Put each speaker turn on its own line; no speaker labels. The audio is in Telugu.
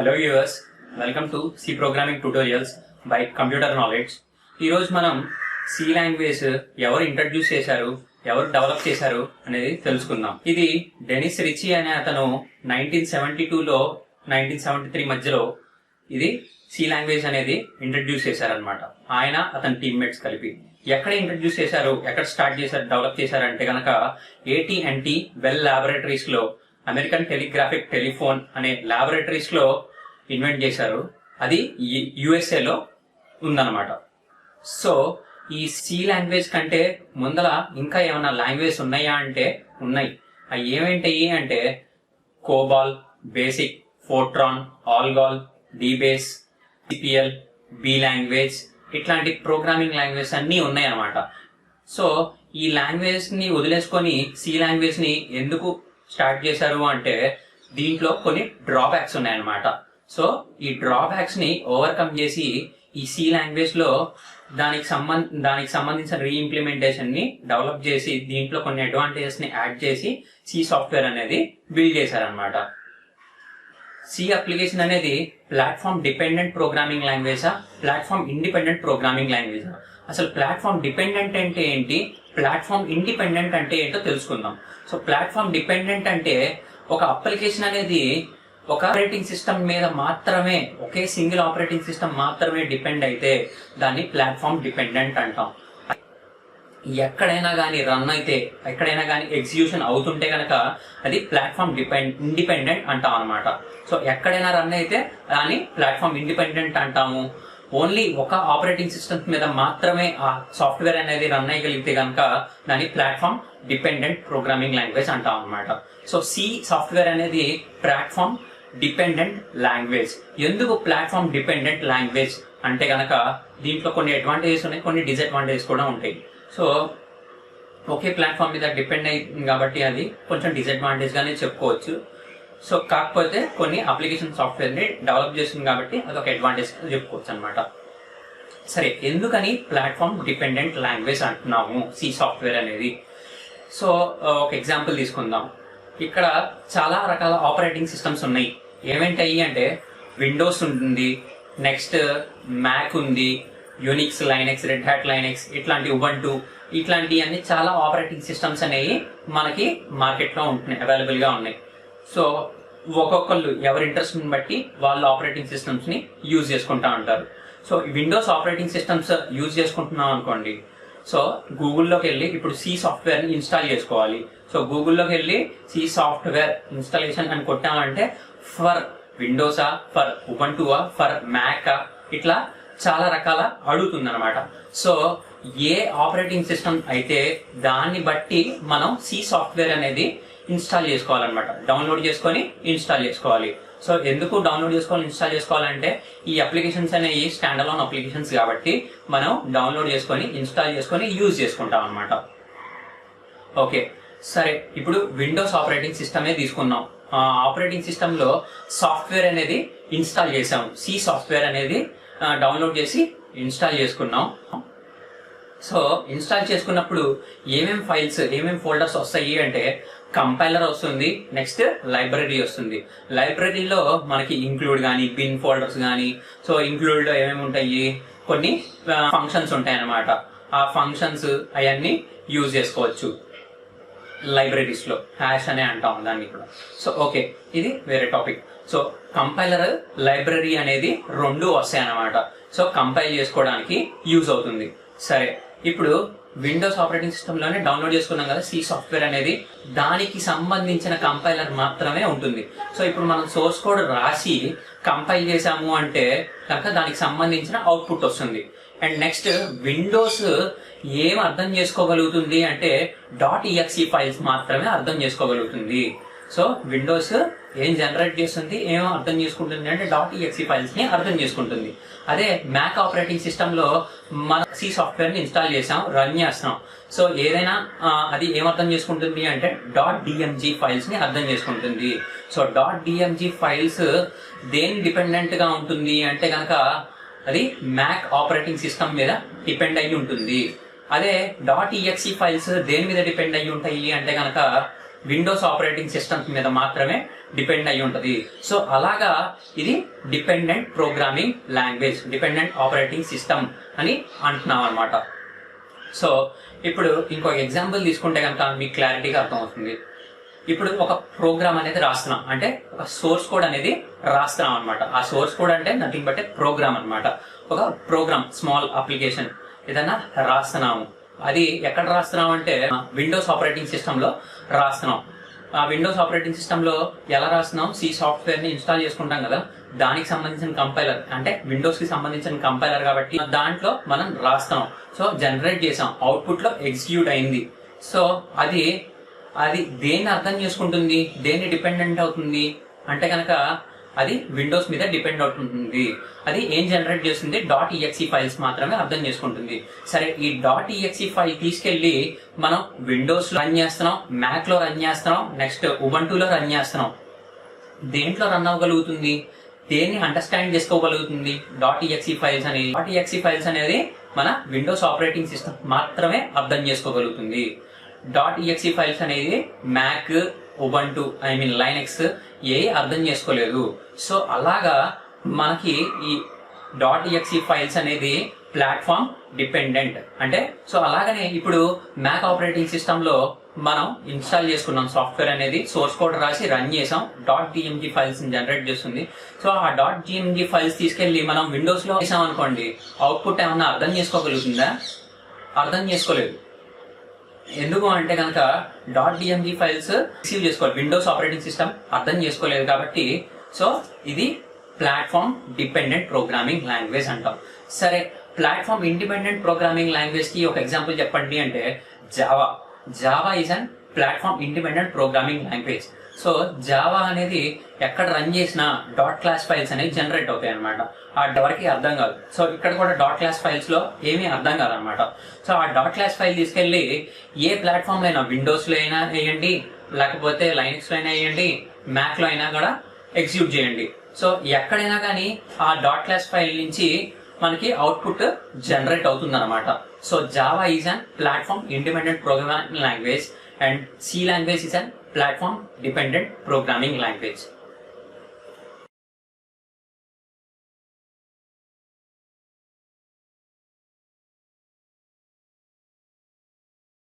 Hello viewers, welcome to C programming tutorials by computer knowledge. ఈరోజు మనం సి లాంగ్వేజ్ ఎవరు ఇంట్రడ్యూస్ చేశారు, ఎవరు డెవలప్ చేశారు అనేది తెలుసుకుందాం. ఇది డెనిస్ రిచీ అనే అతను 1972లో 1973 మధ్యలో ఇది సి లాంగ్వేజ్ అనేది ఇంట్రడ్యూస్ చేశారనమాట. ఆయన అతని టీమ్మేట్స్ కలిపి ఎక్కడ ఇంట్రడ్యూస్ చేశారు, ఎక్కడ స్టార్ట్ చేశారు, డెవలప్ చేశారంటే కనుక AT&T బెల్ ల్యాబొరేటరీస్ లో అమెరికన్ టెలిగ్రాఫిక్ టెలిఫోన్ అనే ల్యాబొరేటరీస్ లో ఇన్వెంట్ చేశారు. అది USA లో ఉందన్నమాట. సో ఈ సి లాంగ్వేజ్ కంటే ముందల ఇంకా ఏమైనా లాంగ్వేజ్ ఉన్నాయా అంటే ఉన్నాయి. అవి ఏమేంటాయి అంటే COBOL, BASIC, FORTRAN, ALGOL, dBASE, CPL, B language ఇట్లాంటి ప్రోగ్రామింగ్ లాంగ్వేజ్ అన్నీ ఉన్నాయి అన్నమాట. సో ఈ లాంగ్వేజ్ ని వదిలేసుకొని సి లాంగ్వేజ్ ని ఎందుకు స్టార్ట్ చేశారు అంటే దీంట్లో కొన్ని డ్రాబ్యాక్స్ ఉన్నాయన్నమాట. సో ఈ డ్రాబ్యాక్స్ ని ఓవర్కమ్ చేసి ఈ సి లాంగ్వేజ్ లో దానికి సంబంధించిన రీఇంప్లిమెంటేషన్ ని డెవలప్ చేసి దీంట్లో కొన్ని అడ్వాంటేజెస్ ని యాడ్ చేసి సి సాఫ్ట్వేర్ అనేది బిల్డ్ చేశారనమాట. సి అప్లికేషన్ అనేది ప్లాట్ఫామ్ డిపెండెంట్ ప్రోగ్రామింగ్ లాంగ్వేజా, ప్లాట్ఫామ్ ఇండిపెండెంట్ ప్రోగ్రామింగ్ లాంగ్వేజా? అసలు ప్లాట్ఫామ్ డిపెండెంట్ అంటే ఏంటి, ప్లాట్ఫామ్ ఇండిపెండెంట్ అంటే ఏంటో తెలుసుకుందాం. సో ప్లాట్ఫామ్ డిపెండెంట్ అంటే ఒక అప్లికేషన్ అనేది ఒక ఆపరేటింగ్ సిస్టమ్ మీద మాత్రమే, ఒకే సింగిల్ ఆపరేటింగ్ సిస్టమ్ మాత్రమే డిపెండ్ అయితే దాన్ని ప్లాట్ఫామ్ డిపెండెంట్ అంటాం. ఎక్కడైనా కానీ రన్ అయితే, ఎక్కడైనా కానీ ఎగ్జిక్యూషన్ అవుతుంటే కనుక అది ప్లాట్ఫామ్ ఇండిపెండెంట్ అంటాం అనమాట. సో ఎక్కడైనా రన్ అయితే దాన్ని ప్లాట్ఫామ్ ఇండిపెండెంట్ అంటాము. ఓన్లీ ఒక ఆపరేటింగ్ సిస్టమ్ మీద మాత్రమే ఆ సాఫ్ట్వేర్ అనేది రన్ అయ్యగలిగితే కనుక దాన్ని ప్లాట్ఫామ్ డిపెండెంట్ ప్రోగ్రామింగ్ లాంగ్వేజ్ అంటాం అనమాట. సో సి సాఫ్ట్వేర్ అనేది ప్లాట్ఫామ్ డిపెండెంట్ లాంగ్వేజ్. ఎందుకు ప్లాట్ఫామ్ డిపెండెంట్ లాంగ్వేజ్ అంటే కనుక దీంట్లో కొన్ని అడ్వాంటేజెస్ ఉన్నాయి, కొన్ని డిసడ్వాంటేజెస్ కూడా ఉంటాయి. సో ఒకే ప్లాట్ఫామ్ మీద డిపెండ్ అయింది కాబట్టి అది కొంచెం డిసడ్వాంటేజ్ గానే చెప్పుకోవచ్చు. సో కాకపోతే కొన్ని అప్లికేషన్ సాఫ్ట్వేర్ ని డెవలప్ చేస్తుంది కాబట్టి అదొక అడ్వాంటేజ్ చెప్పుకోవచ్చు అనమాట. సరే, ఎందుకని ప్లాట్ఫామ్ డిపెండెంట్ లాంగ్వేజ్ అంటున్నాము సి సాఫ్ట్వేర్ అనేది? సో ఒక ఎగ్జాంపుల్ తీసుకుందాం. ఇక్కడ చాలా రకాల ఆపరేటింగ్ సిస్టమ్స్ ఉన్నాయి. ఏమేంటాయి అంటే విండోస్ ఉంటుంది, నెక్స్ట్ మ్యాక్ ఉంది, Unix, Linux, red hat Linux, ఇట్లాంటి ఉబంటు, ఇట్లాంటి అన్ని చాలా ఆపరేటింగ్ సిస్టమ్స్ అనేవి మనకి మార్కెట్ లో ఉంటున్నాయి, అవైలబుల్ గా ఉన్నాయి. సో ఒక్కొక్కళ్ళు ఎవరి ఇంట్రెస్ట్ ని బట్టి వాళ్ళ ఆపరేటింగ్ సిస్టమ్స్ ని యూజ్ చేసుకుంటా ఉంటారు. So Windows operating systems use చేసుకుంటున్నాం అనుకోండి, సో గూగుల్లోకి వెళ్ళి ఇప్పుడు సి సాఫ్ట్వేర్ ని ఇన్స్టాల్ చేసుకోవాలి. సో గూగుల్లోకి వెళ్ళి సి సాఫ్ట్వేర్ ఇన్స్టాలేషన్ అని కొట్టామంటే ఫర్ విండోసా, ఫర్ ఉబంటువా, ఫర్ మ్యాకా, ఇట్లా చాలా రకాల అడుగుతుంది అనమాట. సో ఏ ఆపరేటింగ్ సిస్టమ్ అయితే దాన్ని బట్టి మనం సి సాఫ్ట్వేర్ అనేది ఇన్స్టాల్ చేసుకోవాలన్నమాట. డౌన్లోడ్ చేసుకొని ఇన్స్టాల్ చేసుకోవాలి. సో ఎందుకు డౌన్లోడ్ చేసుకోవాలి, ఇన్స్టాల్ చేసుకోవాలంటే ఈ అప్లికేషన్స్ అనేవి స్టాండ్ అలోన్ అప్లికేషన్స్ కాబట్టి మనం డౌన్లోడ్ చేసుకొని ఇన్స్టాల్ చేసుకొని యూజ్ చేసుకుంటాం అనమాట. ఓకే, సరే, ఇప్పుడు విండోస్ ఆపరేటింగ్ సిస్టమే తీసుకున్నాం. ఆపరేటింగ్ సిస్టమ్ లో సాఫ్ట్వేర్ అనేది ఇన్స్టాల్ చేసాం, సి సాఫ్ట్వేర్ అనేది డౌన్లోడ్ చేసి ఇన్స్టాల్ చేసుకున్నాం. సో ఇన్స్టాల్ చేసుకున్నప్పుడు ఏమేం ఫైల్స్, ఏమేం ఫోల్డర్స్ వస్తాయి అంటే కంపైలర్ వస్తుంది, నెక్స్ట్ లైబ్రరీ వస్తుంది. లైబ్రరీలో మనకి ఇంక్లూడ్ కానీ, బిన్ ఫోల్డర్స్ కానీ, సో ఇంక్లూడ్ లో ఏమేమి ఉంటాయి, కొన్ని ఫంక్షన్స్ ఉంటాయి అన్నమాట. ఆ ఫంక్షన్స్ అవన్నీ యూజ్ చేసుకోవచ్చు లైబ్రరీస్ లో. హ్యాష్ అనే అంటాం దాన్ని కూడా. సో ఓకే, ఇది వేరే టాపిక్. సో కంపైలర్, లైబ్రరీ అనేది రెండు వస్తాయి అన్నమాట. సో కంపైల్ చేసుకోవడానికి యూజ్ అవుతుంది. సరే, ఇప్పుడు విండోస్ ఆపరేటింగ్ సిస్టమ్ లోనే డౌన్లోడ్ చేసుకున్నాం కదా సి సాఫ్ట్వేర్ అనేది, దానికి సంబంధించిన కంపైలర్ మాత్రమే ఉంటుంది. సో ఇప్పుడు మనం సోర్స్ కోడ్ రాసి కంపైల్ చేసాము అంటే కనుక దానికి సంబంధించిన అవుట్పుట్ వస్తుంది. అండ్ నెక్స్ట్ విండోస్ ఏం అర్థం చేసుకోగలుగుతుంది అంటే .exe ఫైల్స్ మాత్రమే అర్థం చేసుకోగలుగుతుంది. సో విండోస్ ఏం జనరేట్ చేస్తుంది, ఏం అర్థం చేసుకుంటుంది అంటే .exe ఫైల్స్ ని అర్థం చేసుకుంటుంది. అదే మ్యాక్ ఆపరేటింగ్ సిస్టమ్ లో మన సి సాఫ్ట్వేర్ ని ఇన్స్టాల్ చేసాం, రన్ చేస్తాం. సో ఏదైనా అది ఏం అర్థం చేసుకుంటుంది అంటే .dmg ఫైల్స్ ని అర్థం చేసుకుంటుంది. సో .dmg ఫైల్స్ దేని డిపెండెంట్ గా ఉంటుంది అంటే కనుక అది మ్యాక్ ఆపరేటింగ్ సిస్టమ్ మీద డిపెండ్ అయ్యి ఉంటుంది. అదే .exe ఫైల్స్ దేని మీద డిపెండ్ అయ్యి ఉంటాయి అంటే కనుక విండోస్ ఆపరేటింగ్ సిస్టమ్స్ మీద మాత్రమే డిపెండ్ అయి ఉంటుంది. సో అలాగా ఇది dependent programming language, dependent operating system అని అంటున్నాం అనమాట. సో ఇప్పుడు ఇంకొక ఎగ్జాంపుల్ తీసుకుంటే కనుక మీకు క్లారిటీగా అర్థమవుతుంది. ఇప్పుడు ఒక ప్రోగ్రామ్ అనేది రాస్తున్నాం, అంటే ఒక సోర్స్ కోడ్ అనేది రాస్తున్నాం అనమాట. ఆ సోర్స్ కోడ్ అంటే నథింగ్ బట్ ప్రోగ్రామ్ అనమాట. ఒక ప్రోగ్రామ్, స్మాల్ అప్లికేషన్ ఏదైనా రాస్తున్నాము. అది ఎక్కడ రాస్తున్నాం అంటే విండోస్ ఆపరేటింగ్ సిస్టమ్ లో రాస్తున్నాం. ఆ విండోస్ ఆపరేటింగ్ సిస్టమ్ లో ఎలా రాస్తున్నాం, సి సాఫ్ట్వేర్ ని ఇన్స్టాల్ చేసుకుంటాం కదా, దానికి సంబంధించిన కంపైలర్, అంటే విండోస్ కి సంబంధించిన కంపైలర్ కాబట్టి దాంట్లో మనం రాస్తాం. సో జనరేట్ చేసాం, అవుట్పుట్ లో ఎగ్జిక్యూట్ అయింది. సో అది దేన్ని అర్థం చేసుకుంటుంది, దేన్ని డిపెండెంట్ అవుతుంది అంటే కనుక అది విండోస్ మీద డిపెండ్ అవుతుంది. అది ఏం జనరేట్ చేస్తుంది, .exe ఫైల్స్ మాత్రమే అర్థం చేసుకుంటుంది. సరే, ఈ .exe ఫైల్ తీసుకెళ్లి మనం విండోస్ లో రన్ చేస్తున్నాం, మ్యాక్ లో రన్ చేస్తున్నాం, నెక్స్ట్ ఉబంటూలో రన్ చేస్తున్నాం. దేంట్లో రన్ అవ్వగలుగుతుంది, దేన్ని అండర్స్టాండ్ చేసుకోగలుగుతుంది .exe ఫైల్స్ అనేది. .exe ఫైల్స్ అనేది మన విండోస్ ఆపరేటింగ్ సిస్టమ్ మాత్రమే అర్థం చేసుకోగలుగుతుంది. .exe ఫైల్స్ అనేది మ్యాక్, ఉబంటు, లైనక్స్ ఏ అర్థం చేసుకోలేదు. సో అలాగా మనకి ఈ .exe ఫైల్స్ అనేది ప్లాట్ఫామ్ డిపెండెంట్. అంటే సో అలాగనే ఇప్పుడు మ్యాక్ ఆపరేటింగ్ సిస్టమ్ లో మనం ఇన్స్టాల్ చేసుకున్నాం సాఫ్ట్వేర్ అనేది, సోర్స్ కోడ్ రాసి రన్ చేసాం, .dmg ఫైల్స్ జనరేట్ చేస్తుంది. సో ఆ .dmg ఫైల్స్ తీసుకెళ్లి మనం విండోస్ లో వేసాం అనుకోండి, అవుట్పుట్ ఏమన్నా అర్థం చేసుకోగలుగుతుందా? అర్థం చేసుకోలేదు. ఎందుకు అంటే కనుక .dmg ఫైల్స్ రిసీవ్ చేసుకోవాలి, విండోస్ ఆపరేటింగ్ సిస్టమ్ అర్థం చేసుకోలేదు కాబట్టి. సో ఇది ప్లాట్ఫామ్ డిపెండెంట్ ప్రోగ్రామింగ్ లాంగ్వేజ్ అంటాం. సరే, ప్లాట్ఫామ్ ఇండిపెండెంట్ ప్రోగ్రామింగ్ లాంగ్వేజ్ కి ఒక ఎగ్జాంపుల్ చెప్పండి అంటే Java. Java is an platform independent programming language. So Java అనేది ఎక్కడ రన్ చేసినా .class ఫైల్స్ అనేవి జనరేట్ అవుతాయి అనమాట. ఆ ఎవరికి అర్థం కాదు. సో ఇక్కడ కూడా .class ఫైల్స్ లో ఏమీ అర్థం కాదనమాట. సో ఆ .class ఫైల్ తీసుకెళ్లి ఏ ప్లాట్ఫామ్ లో అయినా, విండోస్ లో అయినా వేయండి, లేకపోతే లైనక్స్ లో అయినా వేయండి, మ్యాక్ లో అయినా కూడా ఎగ్జిక్యూట్ చేయండి. సో ఎక్కడైనా కానీ ఆ .class ఫైల్ నుంచి మనకి అవుట్పుట్ జనరేట్ అవుతుంది అనమాట. So Java is an platform independent programming language and C language is an platform dependent programming language.